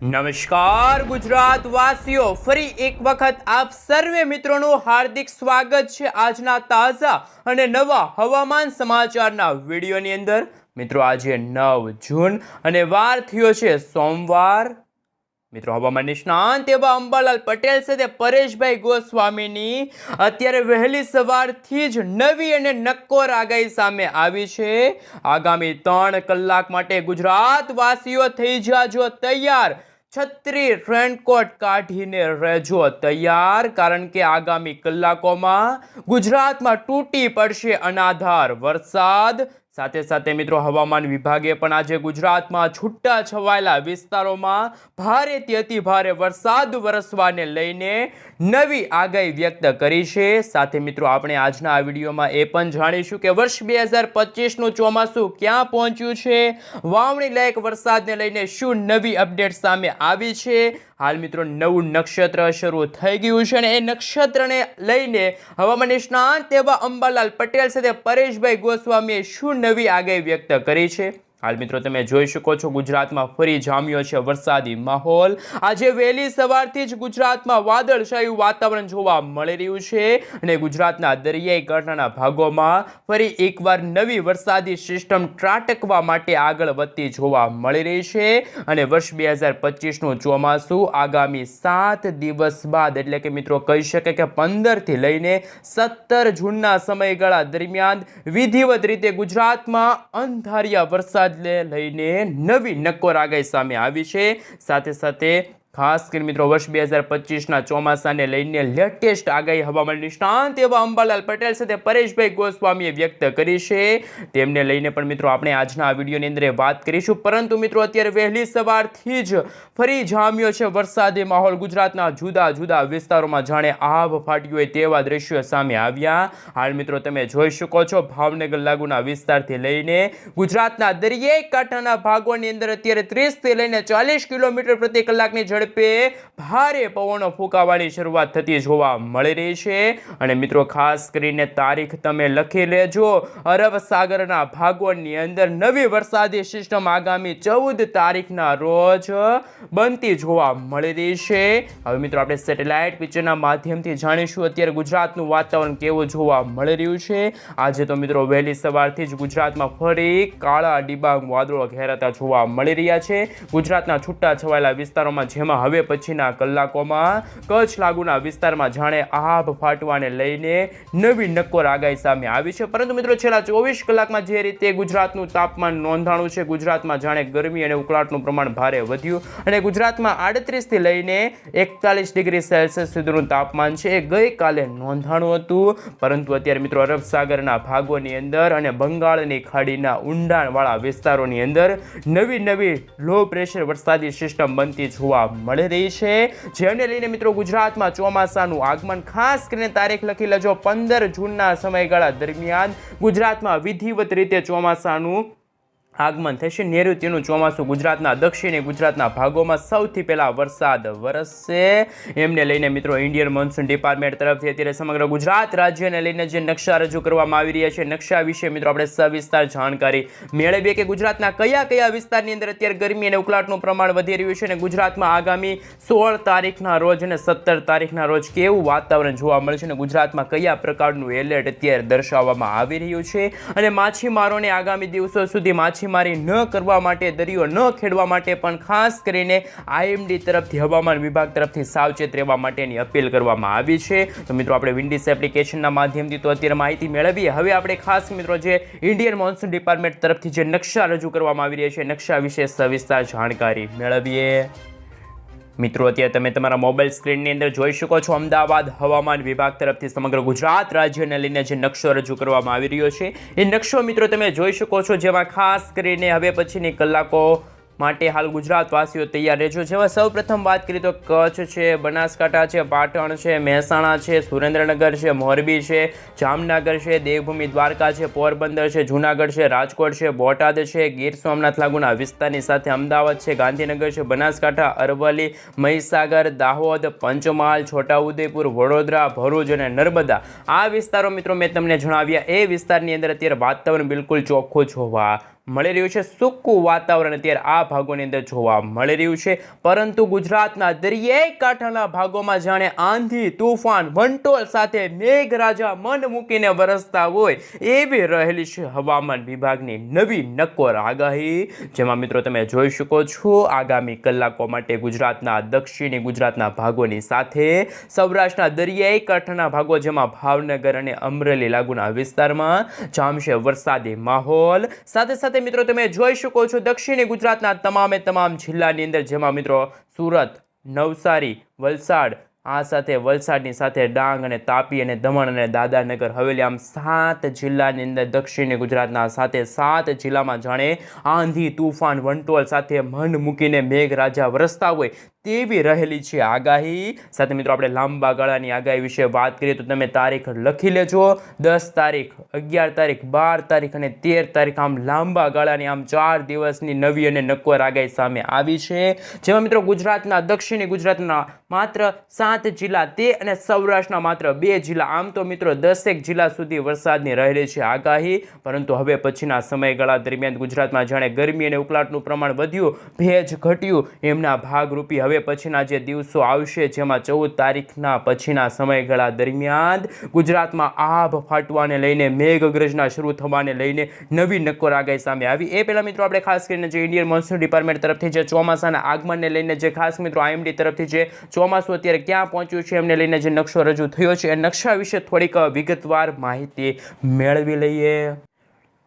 નમસ્કાર ગુજરાત વાસીઓ, ફરી એક વખત આપ સર્વે મિત્રોનું હાર્દિક સ્વાગત છે આજના તાજા અને નવા હવામાન સમાચારના વિડીયોની અંદર। મિત્રો આજે 9 જૂન અને વાર થયો છે સોમવાર। મિત્રો હવામાન નિષ્ણાંત એવા અંબાલાલ પટેલ સાથે પરેશભાઈ ગોસ્વામીની અત્યારે વહેલી સવારથી જ નવી અને નક્કોર આગાહી સામે આવી છે। આગામી 3 કલાક માટે ગુજરાત વાસીઓ થઈ જાજો તૈયાર। છત્રી રેનકોટ કાઢીને રહેજો તૈયાર, કારણ કે આગામી કલાકોમાં ગુજરાતમાં તૂટી પડશે અનાધાર વરસાદ। સાથે સાથે મિત્રો હવામાન વિભાગે પણ આજે ગુજરાતમાં છૂટા છવાયેલા વિસ્તારોમાં ભારેથી અતિ ભારે વરસાદ વરસવાને લઈને નવી આગાહી વ્યક્ત કરી છે। સાથે મિત્રો આપણે આજના આ વિડીયોમાં એ પણ જાણીશું કે વર્ષ 2025નું ચોમાસું ક્યાં પહોંચ્યું છે, વાવણી લાયક વરસાદને લઈને શું નવી અપડેટ સામે આવી છે। હાલ મિત્રો નવું નક્ષત્ર શરૂ થઈ ગયું છે અને એ નક્ષત્રને લઈને હવામાન નિષ્ણાંત એવા અંબાલાલ પટેલ સાથે પરેશભાઈ ગોસ્વામીએ શું નવી આગાહી વ્યક્ત કરી છે। હાલ મિત્રો તમે જોઈ શકો છો ગુજરાતમાં ફરી જામ્યો છે વરસાદી માહોલ। આજે વહેલી સવારથી જ ગુજરાતમાં વાદળછાયું વાતાવરણ જોવા મળી રહ્યું છે અને ગુજરાતના દરિયાઈ કાંઠાના ભાગોમાં ફરી એકવાર નવી વરસાદી સિસ્ટમ ત્રાટકવા માટે આગળ વધતી જોવા મળી રહી છે અને વર્ષ 2025નું ચોમાસું આગામી 7 દિવસ બાદ એટલે કે મિત્રો કહી શકાય કે 15 થી લઈને 17 જૂનના સમયગાળા દરમિયાન વિધિવત રીતે ગુજરાતમાં અંધારિયા વરસાદ લઈને નવી નક્કોર આગાહી સામે આવી છે। સાથે સાથે ખાસ કરીને મિત્રો વર્ષ 2025ના ચોમાસાને લઈને લેટેસ્ટ આગાહી હવામાન નિષ્ણાંત એવા અંબાલાલ પટેલ સાથે પરેશભાઈ ગોસ્વામીએ વ્યક્ત કરી છે। તેમને લઈને પણ મિત્રો આપણે આજના આ વિડીયોની અંદર વાત કરીશું। પરંતુ મિત્રો અત્યારે વહેલી સવારથી જ ફરી જામ્યો છે વરસાદી માહોલ। ગુજરાતના જુદા જુદા વિસ્તારોમાં જાણે આભ ફાટ્યું હોય તેવા દ્રશ્યો સામે આવ્યા। હાલ મિત્રો તમે જોઈ શકો છો ભાવનગર લાગુના વિસ્તારથી લઈને ગુજરાતના દરિયાઈ કાંઠાના ભાગોની અંદર અત્યારે 30 થી લઈને 40 કિલોમીટર પ્રતિ કલાકની ઝડપે ભારે પવનો ફૂંકાવાની શરૂઆત થતી જોવા મળી રહી છે અને મિત્રો ખાસ કરીને તારીખ તમે લખી લેજો। અરબ સાગરના ભાગોની અંદર નવી વરસાદી સિસ્ટમ આગામી 14 તારીખના રોજ બનતી જોવા મળી રહી છે। હવે મિત્રો આપણે સેટેલાઇટ પિક્ચરના માધ્યમથી જાણીશું અત્યારે ગુજરાતનું વાતાવરણ કેવું જોવા મળી રહ્યું છે। આજે તો મિત્રો વહેલી સવારથી જ ગુજરાતમાં ફરી કાળા ડિબાંગ વાદળો ઘેરાતા જોવા મળી રહ્યા છે। ગુજરાતના છૂટા છવાયેલા વિસ્તારોમાં જેમાં હવે પછીના કલાકોમાં કચ્છ લાગુના વિસ્તારમાં જાણે આભ ફાટવાને લઈને નવી નક્કોર આગાહી સામે આવી છે। પરંતુ મિત્રો છેલ્લા 24 કલાકમાં જે રીતે ગુજરાતનું તાપમાન નોંધાણું છે, ગુજરાતમાં જાણે ગરમી અને ઉકળાટનું પ્રમાણ ભારે વધ્યું અને ગુજરાતમાં 38 થી લઈને 41 ડિગ્રી સેલ્સિયસ સુધીનું તાપમાન છે એ ગઈકાલે નોંધાણું હતું। પરંતુ અત્યારે મિત્રો અરબ સાગરના ભાગોની અંદર અને બંગાળની ખાડીના ઊંડાણવાળા વિસ્તારોની અંદર નવી લો પ્રેશર વરસાદી સિસ્ટમ બનતી જોવા મળી રહી છે, જેને લઈને મિત્રો ગુજરાતમાં ચોમાસાનું આગમન ખાસ કરીને તારીખ લખી લેજો 15 જૂનના સમયગાળા દરમિયાન ગુજરાતમાં વિધિવત રીતે ચોમાસાનું આગમન થશે। નૈઋત્યનું ચોમાસું ગુજરાતના દક્ષિણી ગુજરાતના ભાગોમાં સૌથી પહેલા વરસાદ વરસશે। એમને લઈને મિત્રો ઇન્ડિયન મોન્સૂન ડિપાર્ટમેન્ટ તરફથી અત્યારે સમગ્ર ગુજરાત રાજ્યને લઈને જે નકશા રજૂ કરવામાં આવી રહ્યા છે, નકશા વિશે મિત્રો આપણે સવિસ્તાર જાણકારી મેળવીએ કે ગુજરાતના કયા વિસ્તારની અંદર અત્યારે ગરમી અને ઉકળાટનું પ્રમાણ વધી રહ્યું છે અને ગુજરાતમાં આગામી 16 તારીખના રોજ અને 17 તારીખના રોજ કેવું વાતાવરણ જોવા મળશે અને ગુજરાતમાં કયા પ્રકારનું એલર્ટ અત્યારે દર્શાવવામાં આવી રહ્યું છે અને માછીમારોને આગામી દિવસો સુધી મારી ન કરવા માટે, દરિયો ન ખેડવા માટે પણ ખાસ કરીને આઈએમડી તરફથી હવામાન વિભાગ તરફથી સાવચેત રહેવા માટેની અપીલ કરવામાં આવી છે। તો મિત્રો આપણે વિન્ડીસ એપ્લિકેશનના માધ્યમથી તો અત્યારે માહિતી મેળવીએ। હવે આપણે ખાસ મિત્રો જે ઇન્ડિયન મોન્સૂન ડિપાર્ટમેન્ટ તરફથી જે નકશા રજૂ કરવામાં આવી રહ્યા છે, નકશા વિશે સવિસ્તાર જાણકારી મેળવીએ। મિત્રો અત્યારે તમે તમારા મોબાઈલ સ્ક્રીનની અંદર જોઈ શકો છો અમદાવાદ હવામાન વિભાગ તરફથી સમગ્ર ગુજરાત રાજ્યને લઈને જે નકશો રજૂ કરવામાં આવી રહ્યો છે એ નકશો મિત્રો તમે જોઈ શકો છો, જેમાં ખાસ કરીને હવે પછીની કલાકો માટે હાલ ગુજરાતવાસીઓ તૈયાર રહેજો। જેમાં સૌપ્રથમ વાત કરીએ તો કચ્છ છે, બનાસકાંઠા છે, પાટણ છે, મહેસાણા છે, સુરેન્દ્રનગર છે, મોરબી છે, જામનગર છે, દેવભૂમિ દ્વારકા છે, પોરબંદર છે, જૂનાગઢ છે, રાજકોટ છે, બોટાદ છે, ગીર સોમનાથ લાગુના વિસ્તારની સાથે અમદાવાદ છે, ગાંધીનગર છે, બનાસકાંઠા, અરવલ્લી, મહીસાગર, દાહોદ, પંચમહાલ, છોટાઉદેપુર, વડોદરા, ભરૂચ અને નર્મદા આ વિસ્તારો મિત્રો મેં તમને જણાવ્યા એ વિસ્તારની અંદર અત્યારે વાતાવરણ બિલકુલ ચોખ્ખું જોવા મળી રહ્યું છે, સૂકું વાતાવરણ અત્યારે આ ભાગોની અંદર જોવા મળી રહ્યું છે. પરંતુ ગુજરાતના દરિયાઈ કાંઠાના ભાગોમાં જાણે આંધી તૂફાન વંટોળ સાથે મેઘરાજા મન મૂકીને વરસતા હોય એવી રહેલી છે હવામાન વિભાગની નવી નક્કોર આગાહી, જેમાં મિત્રો તમે જોઈ શકો છો આગામી કલાકો માટે ગુજરાતના દક્ષિણી ગુજરાતના ભાગોની સાથે સૌરાષ્ટ્રના દરિયાઈ કાંઠાના ભાગો જેમાં ભાવનગર અને અમરેલી લાગુના વિસ્તારમાં જામશે વરસાદી માહોલ. સાથે સાથે મિત્રો તમે જોઈ શકો છો દક્ષિણી ગુજરાતના તમામે તમામ જિલ્લાની અંદર જેમાં મિત્રો સુરત, નવસારી, વલસાડ, આ સાથે વલસાડની સાથે ડાંગ અને તાપી અને દમણ અને દાદરાનગર હવેલી, આમ 7 જિલ્લાની અંદર દક્ષિણી ગુજરાતના સાથે 7 જિલ્લામાં જાણે આંધી તૂફાન વંટોળ સાથે મન મૂકીને મેઘરાજા વરસતા હોય તેવી રહેલી છે આગાહી. સાથે મિત્રો આપણે લાંબા ગાળાની આગાહી વિશે વાત કરીએ તો તમે તારીખ લખી લેજો. 10 તારીખ, 11 તારીખ, 12 તારીખ અને 13 તારીખ, આમ લાંબા ગાળાની આમ 4 દિવસની નવી અને નક્કોર આગાહી સામે આવી છે, જેમાં મિત્રો ગુજરાતના દક્ષિણી ગુજરાતના માત્ર 7 જિલ્લા તે અને સૌરાષ્ટ્રના માત્ર 2 જિલ્લા, આમ તો મિત્રો 10 જિલ્લા સુધી વરસાદની રહેલી છે આગાહી. પરંતુ હવે પછીના સમયગાળા દરમિયાન ગુજરાતમાં જાણે ગરમી અને ઉકળાટનું પ્રમાણ વધ્યું, ભેજ ઘટ્યું, એમના ભાગરૂપી હવે પછીના જે દિવસો આવશે જેમાં 14 તારીખના પછીના સમયગાળા દરમિયાન ગુજરાતમાં આભ ફાટવાને લઈને મેઘગર્જના શરૂ થવાને લઈને નવી નક્કોર આગાહી સામે આવી. એ પહેલા મિત્રો આપણે ખાસ કરીને જે ઇન્ડિયન મોન્સૂન ડિપાર્ટમેન્ટ તરફથી જે ચોમાસાના આગમનને લઈને જે ખાસ મિત્રો IMD તરફથી જે ચોમાસું અત્યારે ક્યાં પહોંચ્યું છે એમને લઈને જે નકશો રજૂ થયો છે એ નકશા વિશે થોડીક વિગતવાર માહિતી મેળવી લઈએ.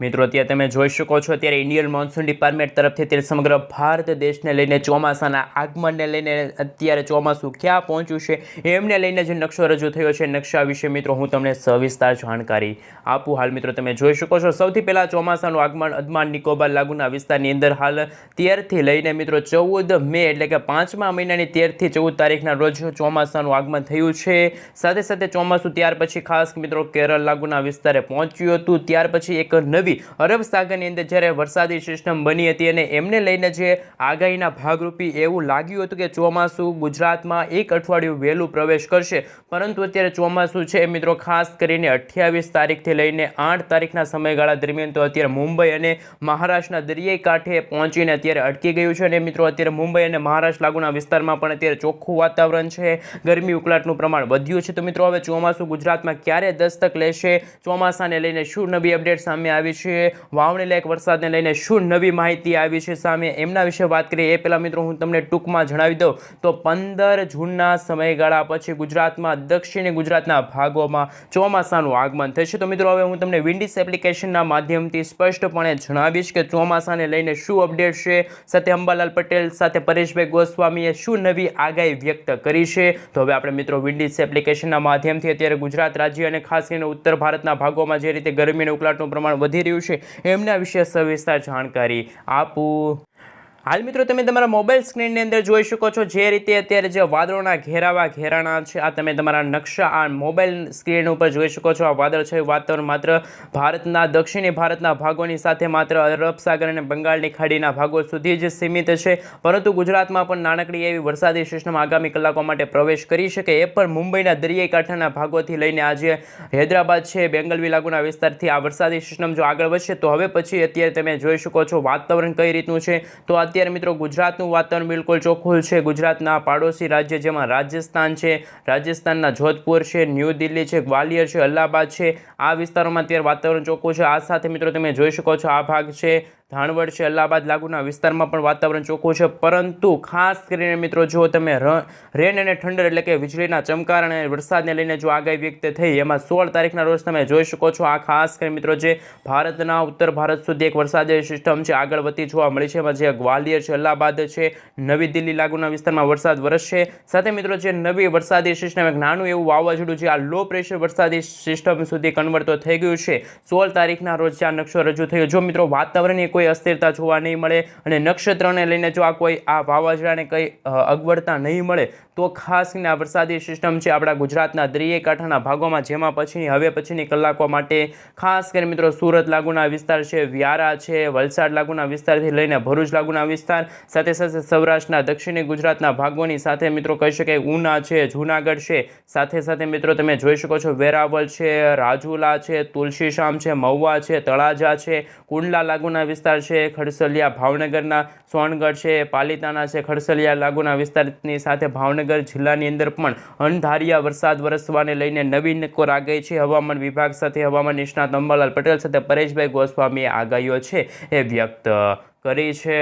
મિત્રો અત્યારે તમે જોઈ શકો છો અત્યારે ઇન્ડિયન મોન્સૂન ડિપાર્ટમેન્ટ તરફથી અત્યારે સમગ્ર ભારત દેશને લઈને ચોમાસાના આગમનને લઈને અત્યારે ચોમાસું ક્યાં પહોંચ્યું છે એમને લઈને જે નકશો રજૂ થયો છે નકશા વિશે મિત્રો હું તમને સવિસ્તાર જાણકારી આપું. હાલ મિત્રો તમે જોઈ શકો છો સૌથી પહેલાં ચોમાસાનું આગમન અંદમાન નિકોબાર લાગુના વિસ્તારની અંદર હાલ 13થી લઈને મિત્રો 14 મે એટલે કે 5મા મહિનાની 13થી 14 તારીખના રોજ ચોમાસાનું આગમન થયું છે. સાથે સાથે ચોમાસું ત્યાર પછી ખાસ મિત્રો કેરળ લાગુના વિસ્તારે પહોંચ્યું હતું. ત્યાર પછી એક નવી અરબ સાગરની અંદર જ્યારે વરસાદી સિસ્ટમ બની હતી અને એમને લઈને જે આગાહીના ભાગરૂપી એવું લાગ્યું હતું કે ચોમાસું ગુજરાતમાં 1 અઠવાડિયું વહેલું પ્રવેશ કરશે, પરંતુ અત્યારે ચોમાસું છે મિત્રો ખાસ કરીને 28 તારીખથી લઈને 8 તારીખના સમયગાળા દરમિયાન તો અત્યારે મુંબઈ અને મહારાષ્ટ્રના દરિયાઈ કાંઠે પહોંચીને અત્યારે અટકી ગયું છે. અને મિત્રો અત્યારે મુંબઈ અને મહારાષ્ટ્ર લાગુના વિસ્તારમાં પણ અત્યારે ચોખ્ખું વાતાવરણ છે, ગરમી ઉકળાટનું પ્રમાણ વધ્યું છે. તો મિત્રો હવે ચોમાસું ગુજરાતમાં ક્યારે દસ્તક લેશે, ચોમાસાને લઈને શું નવી અપડેટ સામે આવી છે, વાવણી લાયક વરસાદને લઈને શું નવી માહિતી આવી છે સામે, એમના વિશે વાત કરીએ. એ પહેલા મિત્રો હું તમને ટૂંકમાં જણાવી દઉં તો 15 જૂનના સમયગાળા પછી ગુજરાતમાં દક્ષિણી ગુજરાતના ભાગોમાં ચોમાસાનું આગમન થશે. તો મિત્રો હવે હું તમને વિન્ડીસ એપ્લિકેશનના માધ્યમથી સ્પષ્ટપણે જણાવીશ કે ચોમાસાને લઈને શું અપડેટ છે. સાથે અંબાલાલ પટેલ સાથે પરેશભાઈ ગોસ્વામીએ શું નવી આગાહી વ્યક્ત કરી છે. તો હવે આપણે મિત્રો વિન્ડીસ એપ્લિકેશનના માધ્યમથી અત્યારે ગુજરાત રાજ્ય અને ખાસ કરીને ઉત્તર ભારતના ભાગોમાં જે રીતે ગરમી અને ઉકળાટનું પ્રમાણ વધી રહ્યું છે એમના વિશે સવિસ્તાર જાણકારી આપું. હાલ મિત્રો તમે તમારા મોબાઈલ સ્ક્રીનની અંદર જોઈ શકો છો જે રીતે અત્યારે જે વાદળોના ઘેરાણા છે આ તમે તમારા નકશા આ મોબાઈલ સ્ક્રીન ઉપર જોઈ શકો છો. આ વાદળ છે વાતાવરણ માત્ર ભારતના દક્ષિણી ભારતના ભાગોની સાથે માત્ર અરબ સાગર અને બંગાળની ખાડીના ભાગો સુધી જ સીમિત છે, પરંતુ ગુજરાતમાં પણ નાનકડી એવી વરસાદી સિસ્ટમ આગામી કલાકો માટે પ્રવેશ કરી શકે. એ પણ મુંબઈના દરિયાઈ કાંઠાના ભાગોથી લઈને આજે હૈદરાબાદ છે, બેંગલવી લાગુના વિસ્તારથી આ વરસાદી સિસ્ટમ જો આગળ વધશે તો હવે પછી અત્યારે તમે જોઈ શકો છો વાતાવરણ કઈ રીતનું છે. તો અત્યારે મિત્રો ગુજરાતનું વાતાવરણ બિલકુલ ચોખ્ખું છે. ગુજરાતના પાડોશી રાજ્ય જેમાં રાજસ્થાન છે, રાજસ્થાનના જોધપુર છે, ન્યૂ દિલ્હી છે, ગ્વાલિયર છે, અલ્હાબાદ છે, આ વિસ્તારોમાં અત્યારે વાતાવરણ ચોખ્ખું છે. આ સાથે મિત્રો તમે જોઈ શકો છો આ ભાગ છે ધાણવડ છે, અલ્હાબાદ લાગુના વિસ્તારમાં પણ વાતાવરણ ચોખ્ખું છે. પરંતુ ખાસ કરીને મિત્રો જો તમે રેન અને ઠંડર એટલે કે વીજળીના ચમકાર અને વરસાદને લઈને જો આગાહી વ્યક્ત થઈ એમાં 16 તારીખના રોજ તમે જોઈ શકો છો આ ખાસ કરીને મિત્રો જે ભારતના ઉત્તર ભારત સુધી એક વરસાદી સિસ્ટમ છે આગળ વધતી જોવા મળી છે. એમાં જે ગ્વાલિયર છે, અલ્હાબાદ છે, નવી દિલ્હી લાગુના વિસ્તારમાં વરસાદ વરસશે. સાથે મિત્રો જે નવી વરસાદી સિસ્ટમ એક નાનું એવું વાવાઝોડું જે આ લો પ્રેશર વરસાદી સિસ્ટમ સુધી કન્વર્ટ તો થઈ ગયું છે 16 તારીખના રોજ આ નકશો રજૂ થયો. જો મિત્રો વાતાવરણની કોઈ અસ્થિરતા જોવા નહીં મળે અને નક્ષત્રને લઈને જો આ કોઈ આ વાવાઝોડાને કંઈ અગવડતા નહીં મળે તો ખાસ કરીને આ વરસાદી સિસ્ટમ છે આપણા ગુજરાતના દરિયાઈ કાંઠાના ભાગોમાં જેમાં હવે પછીની કલાકો માટે ખાસ કરીને મિત્રો સુરત લાગુના વિસ્તાર છે, વ્યારા છે, વલસાડ લાગુના વિસ્તારથી લઈને ભરૂચ લાગુના વિસ્તાર, સાથે સાથે સૌરાષ્ટ્રના દક્ષિણી ગુજરાતના ભાગોની સાથે મિત્રો કહી શકાય ઉના છે, જૂનાગઢ છે, સાથે સાથે મિત્રો તમે જોઈ શકો છો વેરાવળ છે, રાજુલા છે, તુલસીશામ છે, મહુવા છે, તળાજા છે, કુંડલા લાગુના વિસ્તાર વિસ્તાર છે, ખડસલિયા ભાવનગરના સોનગઢ છે, પાલિતાણા છે, ખડસલિયા લાગુના વિસ્તારની સાથે ભાવનગર જિલ્લાની અંદર પણ અણધાર્યા વરસાદ વરસવાને લઈને નવી નક્કોર આગાહી છે. હવામાન વિભાગ સાથે હવામાન નિષ્ણાત અંબાલાલ પટેલ સાથે પરેશભાઈ ગોસ્વામીએ આગાહીઓ છે એ વ્યક્ત કરી છે.